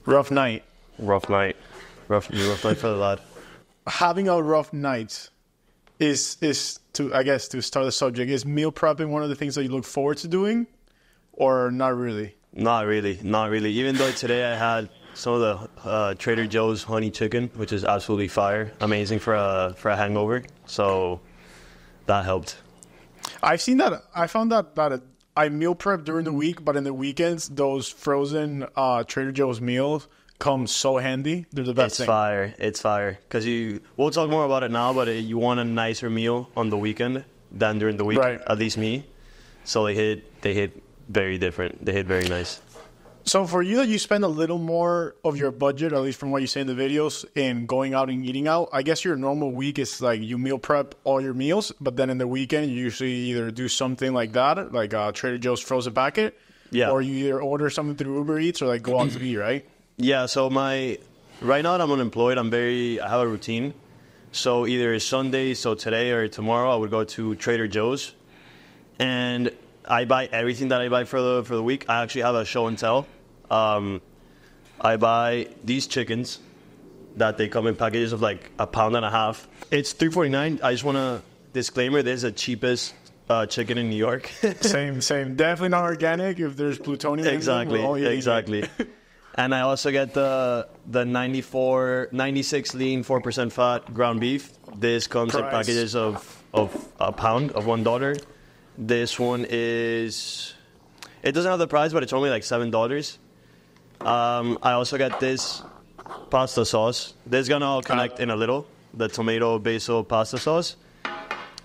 Rough night. Rough night for the lad. Having a rough night is to, I guess, to start the subject, is meal prepping one of the things that you look forward to doing, or not really? Not really. Even though today I had some of the Trader Joe's honey chicken, which is absolutely fire, amazing for a hangover. So that helped. I've seen that. I found that I meal prep during the week, but in the weekends, those frozen Trader Joe's meals come so handy. They're the best thing. It's fire. Because we'll talk more about it now, but you want a nicer meal on the weekend than during the week, right? At least me. So they hit very different. They hit very nice. So for you, that you spend a little more of your budget, at least from what you say in the videos, in going out and eating out, I guess your normal week is like you meal prep all your meals, but then in the weekend you usually either do something like that, like Trader Joe's frozen packet, or you either order something through Uber Eats or like go out to eat, right? Yeah. So right now I'm unemployed. I have a routine. So either Sunday, so today or tomorrow, I would go to Trader Joe's, and I buy everything that I buy for the week. I actually have a show and tell. I buy these chickens that they come in packages of like 1.5 pounds. It's $3.49. I just want to disclaimer: this is the cheapest chicken in New York. Same. Definitely not organic. If there's plutonium, exactly. And I also get the 96 lean, 4% fat ground beef. This comes in packages of a pound of $1. This one is, it doesn't have the price, but it's only like $7. I also get this pasta sauce. This is gonna all connect in a little. The tomato basil pasta sauce.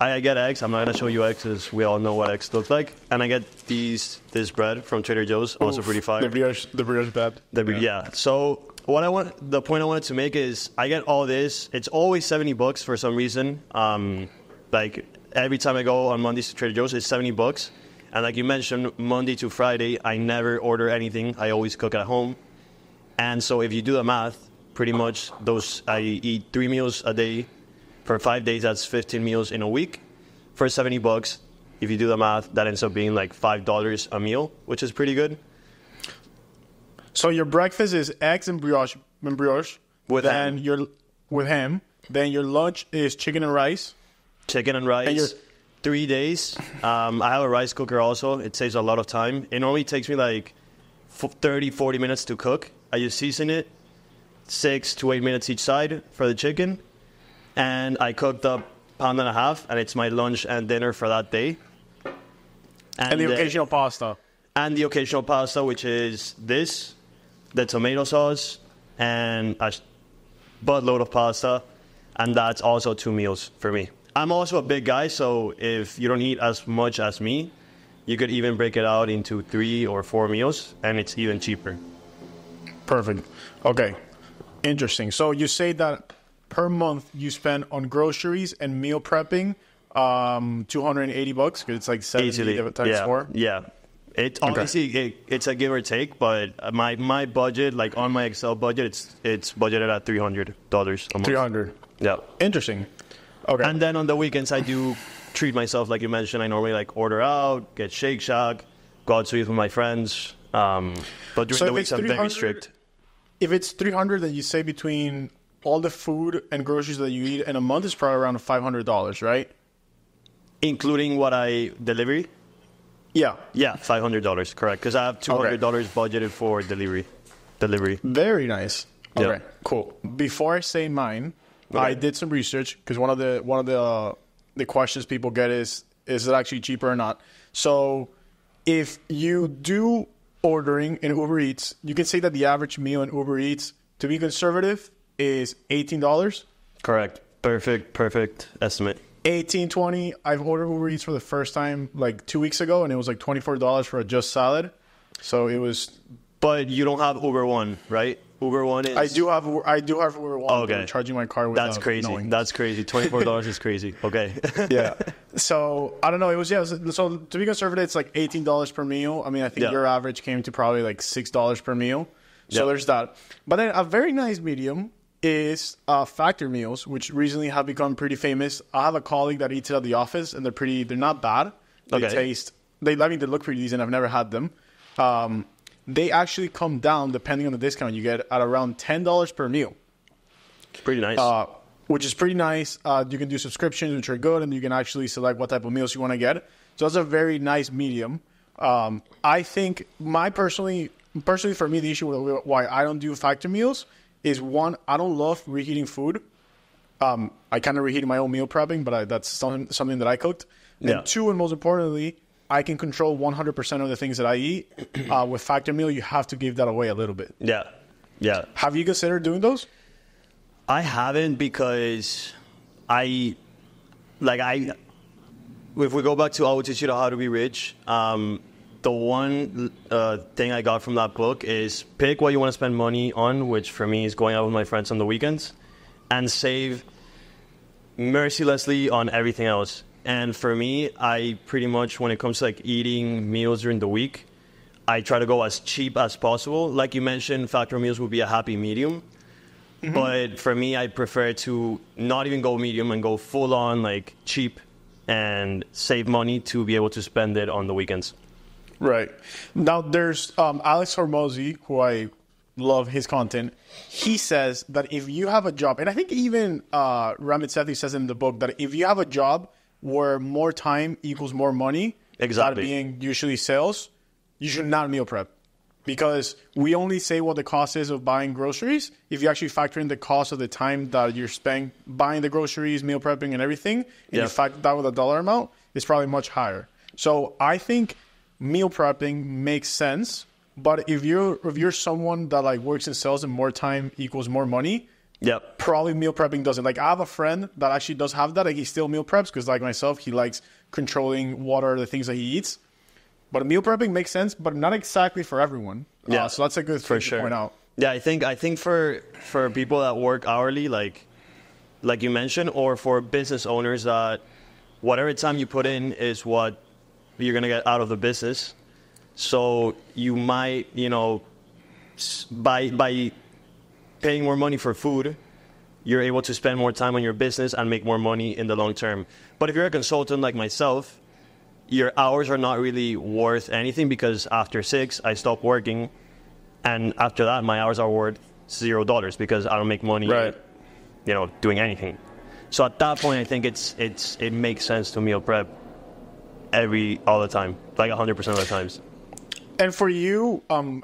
I get eggs. I'm not gonna show you eggs because we all know what eggs look like. And I get this bread from Trader Joe's, also pretty fire. The brioche bread. Yeah. So the point I wanted to make is I get all this. It's always $70 for some reason. Like every time I go on Mondays to Trader Joe's, it's $70. And like you mentioned, Monday to Friday, I never order anything. I always cook at home. And so if you do the math, pretty much I eat 3 meals a day. For 5 days, that's 15 meals in a week. For $70, if you do the math, that ends up being like $5 a meal, which is pretty good. So your breakfast is eggs and brioche. With ham. Then your lunch is chicken and rice. And 3 days. I have a rice cooker also. It saves a lot of time. It normally takes me like 30-40 minutes to cook. I just season it, 6 to 8 minutes each side for the chicken. And I cooked up 1.5 pounds, and it's my lunch and dinner for that day. And the occasional pasta. And the occasional pasta, which is this, the tomato sauce, and a buttload of pasta. And that's also 2 meals for me. I'm also a big guy, so if you don't eat as much as me, you could even break it out into 3 or 4 meals, and it's even cheaper. Perfect. Okay. Interesting. So you say that per month you spend on groceries and meal prepping $280 because it's like 70 times 4? Yeah. Obviously, it's a give or take, but my budget, like on my Excel budget, it's budgeted at $300 a month. 300. Yeah. Interesting. Okay. And then on the weekends, I do treat myself, like you mentioned. I normally like order out, get Shake Shack, go out to eat with my friends. But during the weeks, I'm very strict. If it's 300, then you say between all the food and groceries that you eat in a month is probably around $500, right? Including what I delivery? Yeah. Yeah, $500, correct. Because I have $200 budgeted for delivery. Very nice. Okay, yeah. Cool. Before I say mine, I did some research because one of the questions people get is it actually cheaper or not? So if you do ordering in Uber Eats, you can say that the average meal in Uber Eats, to be conservative, is $18. Correct. Perfect estimate. 18-20. I've ordered Uber Eats for the first time like 2 weeks ago, and it was like $24 for a just salad. So it was. But you don't have Uber One, right? Uber One is. I do have Uber One. Okay. Charging my car without That's crazy. knowing. That's crazy. $24 is crazy. Okay. Yeah. So I don't know. It was so to be conservative, it's like $18 per meal. I mean, I think your average came to probably like $6 per meal. So there's that. But then a very nice medium is factor meals, which recently have become pretty famous. I have a colleague that eats it at the office, and they're not bad. They look pretty decent. I've never had them. they actually come down, depending on the discount you get, at around $10 per meal. Pretty nice. Which is pretty nice. You can do subscriptions, which are good, and you can actually select what type of meals you want to get. So that's a very nice medium. I think personally for me, the issue with why I don't do factor meals is, one, I don't love reheating food. I kind of reheat my own meal prepping, but that's something that I cooked. And two, and most importantly, I can control 100% of the things that I eat. With factor meal, you have to give that away a little bit. Yeah. Yeah. Have you considered doing those? I haven't, because if we go back to I Will Teach You How to Be Rich, the one thing I got from that book is pick what you want to spend money on, which for me is going out with my friends on the weekends, and save mercilessly on everything else. And for me, I pretty much, when it comes to like eating meals during the week, I try to go as cheap as possible. Like you mentioned, factor meals would be a happy medium. Mm-hmm. But for me, I prefer to not even go medium and go full on like cheap and save money to be able to spend it on the weekends. Right. Now there's Alex Hormozi, who I love his content. He says that if you have a job, and I think even Ramit Sethi says in the book that if you have a job where more time equals more money, that being usually sales, you should not meal prep. Because we only say what the cost is of buying groceries. If you actually factor in the cost of the time that you're spending buying the groceries, meal prepping, and everything, and you factor that with a dollar amount, it's probably much higher. So I think meal prepping makes sense. But if you're someone that like works in sales and more time equals more money, probably meal prepping doesn't. Like I have a friend that actually does have that. Like he still meal preps because, like myself, he likes controlling what are the things that he eats. But meal prepping makes sense, but not exactly for everyone. Yeah, so that's a good thing to point out. Yeah, I think for people that work hourly, like you mentioned, or for business owners that whatever time you put in is what you're gonna get out of the business. So you might, by paying more money for food, you're able to spend more time on your business and make more money in the long term. But if you're a consultant like myself, your hours are not really worth anything, because after 6, I stop working, and after that, my hours are worth $0 because I don't make money, doing anything. So at that point, I think it makes sense to meal prep all the time, like 100% of the times. And for you,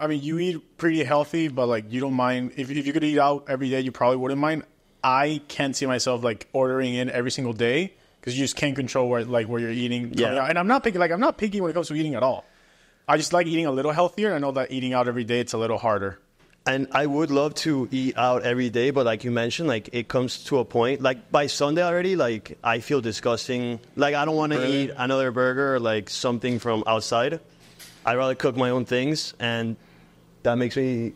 you eat pretty healthy, but like you don't mind if you could eat out every day, you probably wouldn't mind. I can't see myself like ordering in every single day, because you just can't control where you're eating. Yeah. And I'm not picky when it comes to eating at all. I just like eating a little healthier. I know that eating out every day, it's a little harder. And I would love to eat out every day, but like you mentioned, like it comes to a point, like by Sunday already, like I feel disgusting. Like I don't want to eat another burger or like something from outside. I'd rather cook my own things, and that makes me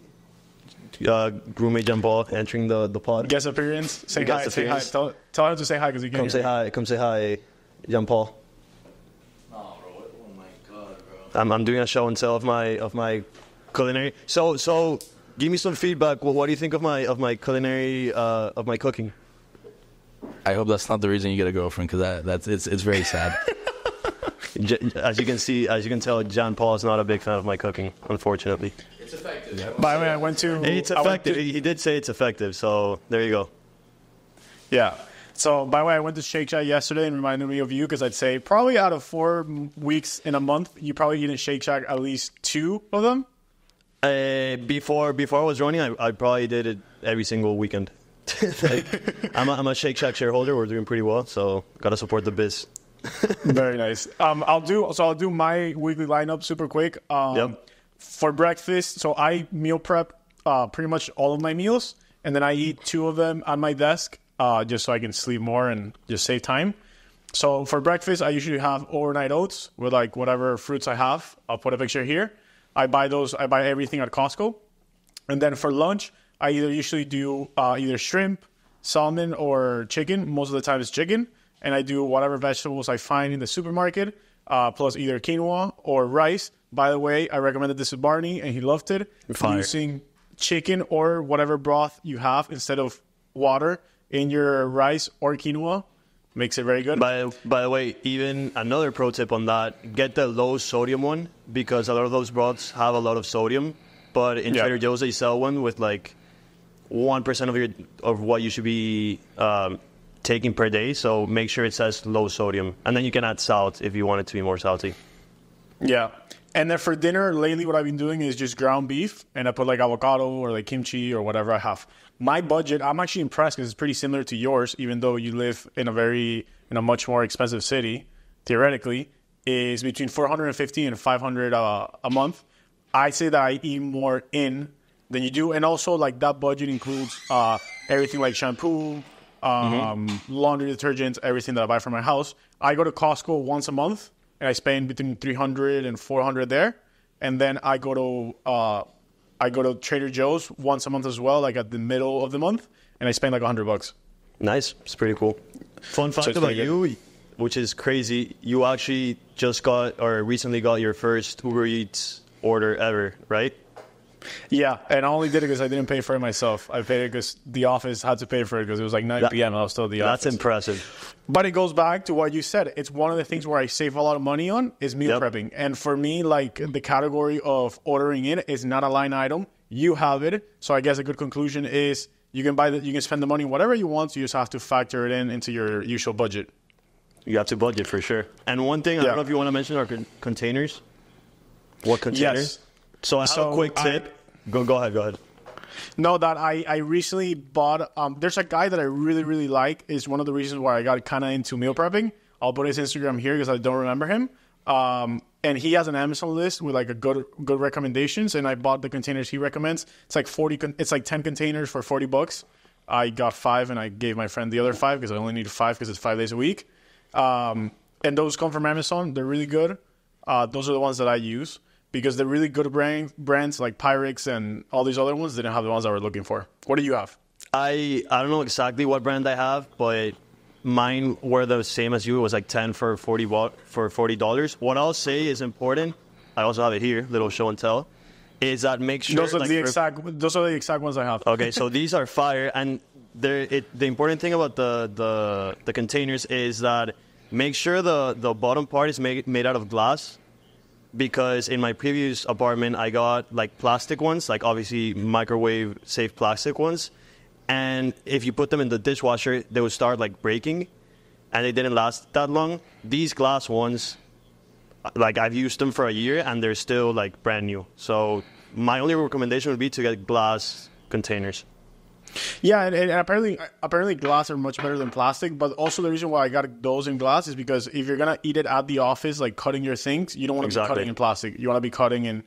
roommate Jean Paul entering the pod. Guest appearance. Say hi. Tell him to say hi, because you can't. Come say hi, Jean Paul. No, bro. Oh my god, bro. I'm doing a show and tell of my culinary. So give me some feedback. Well, what do you think of my culinary of my cooking? I hope that's not the reason you get a girlfriend, because it's very sad. As you can tell, John Paul is not a big fan of my cooking, unfortunately. It's effective. Yeah. By the way, It's effective. He did say it's effective, so there you go. Yeah. So, by the way, I went to Shake Shack yesterday and reminded me of you, because I'd say probably out of 4 weeks in a month, you probably eat in Shake Shack at least 2 of them. Before I was running, I probably did it every single weekend. I'm a Shake Shack shareholder. We're doing pretty well, so gotta support the biz. Very nice. I'll do my weekly lineup super quick. For breakfast, so I meal prep pretty much all of my meals, and then I eat 2 of them on my desk, just so I can sleep more and just save time. So for breakfast, I usually have overnight oats with like whatever fruits I have. I'll put a picture here. I buy everything at Costco. And then for lunch, I usually do either shrimp, salmon, or chicken. Most of the time it's chicken. And I do whatever vegetables I find in the supermarket, plus either quinoa or rice. By the way, I recommended this to Barney, and he loved it. Fire. Using chicken or whatever broth you have instead of water in your rice or quinoa. makes it very good. By the way, even another pro tip on that, get the low sodium one, because a lot of those broths have a lot of sodium. But in Trader Joe's, they sell one with like 1% of what you should be taking per day. So make sure it says low sodium. And then you can add salt if you want it to be more salty. Yeah. And then for dinner, lately what I've been doing is just ground beef. And I put like avocado or like kimchi or whatever I have. My budget, I'm actually impressed because it's pretty similar to yours, even though you live in a much more expensive city, theoretically, is between $450 and $500 a month. I say that I eat more in than you do. And also, like, that budget includes everything like shampoo, laundry detergents, everything that I buy for my house. I go to Costco once a month, and I spend between $300 and $400 there. And then I go to Trader Joe's once a month as well, like at the middle of the month, and I spend like $100. Nice. It's pretty cool. Fun fact about you, which is crazy, you actually just got or recently got your first Uber Eats order ever, right? Yeah, and I only did it because I didn't pay for it myself. I paid it because the office had to pay for it because it was like 9 p.m. and I was still at the office. That's impressive. But it goes back to what you said. It's one of the things where I save a lot of money on is meal prepping. And for me, like the category of ordering in is not a line item. You have it. So I guess a good conclusion is you can spend the money whatever you want. You just have to factor it into your usual budget. You have to budget for sure. And one thing, I don't know if you want to mention our containers. What containers? Yes. So I have a quick tip. Go ahead. No, that I recently bought. There's a guy that I really, really like. Is one of the reasons why I got kind of into meal prepping. I'll put his Instagram here because I don't remember him. And he has an Amazon list with like a good recommendations. And I bought the containers he recommends. It's like 10 containers for $40. I got 5 and I gave my friend the other 5 because I only need 5 because it's 5 days a week. And those come from Amazon. They're really good. Those are the ones that I use. Because the really good brands like Pyrex and all these other ones didn't have the ones I were looking for. What do you have? I don't know exactly what brand I have, but mine were the same as you. It was like 10 for $40. What I'll say is important. I also have it here, little show and tell. Is that make sure those are the exact ones I have. Okay, so these are fire, and the important thing about the containers is that make sure the bottom part is made out of glass. Because in my previous apartment, I got like plastic ones, like obviously microwave safe plastic ones. And if you put them in the dishwasher, they would start like breaking and they didn't last that long. These glass ones, like I've used them for a year and they're still like brand new. So my only recommendation would be to get glass containers. Yeah, and apparently glass are much better than plastic. But also the reason why I got those in glass is because if you're gonna eat it at the office, like cutting your things, you don't want to be cutting in plastic. You want to be cutting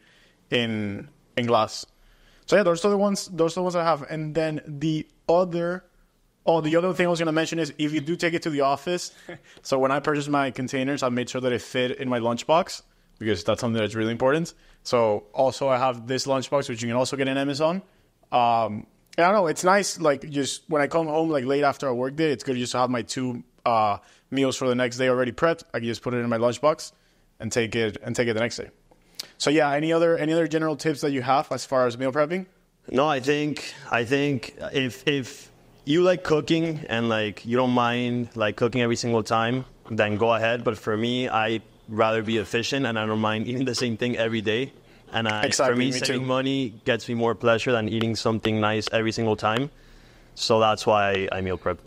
in glass. So yeah, those are the ones I have. And then the other thing I was gonna mention is if you do take it to the office. So when I purchased my containers, I made sure that it fit in my lunchbox because that's something that's really important. So also I have this lunchbox which you can also get in Amazon. I don't know. It's nice, like, just when I come home, like, late after a work day, it's good just to have my 2 meals for the next day already prepped. I can just put it in my lunchbox and take it the next day. So, yeah, any other general tips that you have as far as meal prepping? No, I think if you like cooking and, like, you don't mind, like, cooking every single time, then go ahead. But for me, I'd rather be efficient, and I don't mind eating the same thing every day. And for me saving money gets me more pleasure than eating something nice every single time. So that's why I meal prep.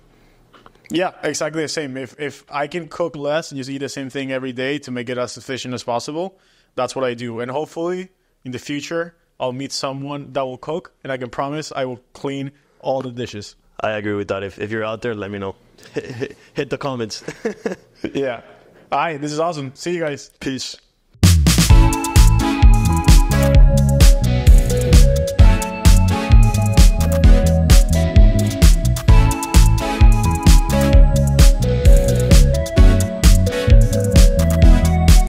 Yeah, exactly the same. If I can cook less and just eat the same thing every day to make it as efficient as possible, that's what I do. And hopefully, in the future, I'll meet someone that will cook, and I can promise I will clean all the dishes. I agree with that. If you're out there, let me know. Hit the comments. Yeah. All right, this is awesome. See you guys. Peace.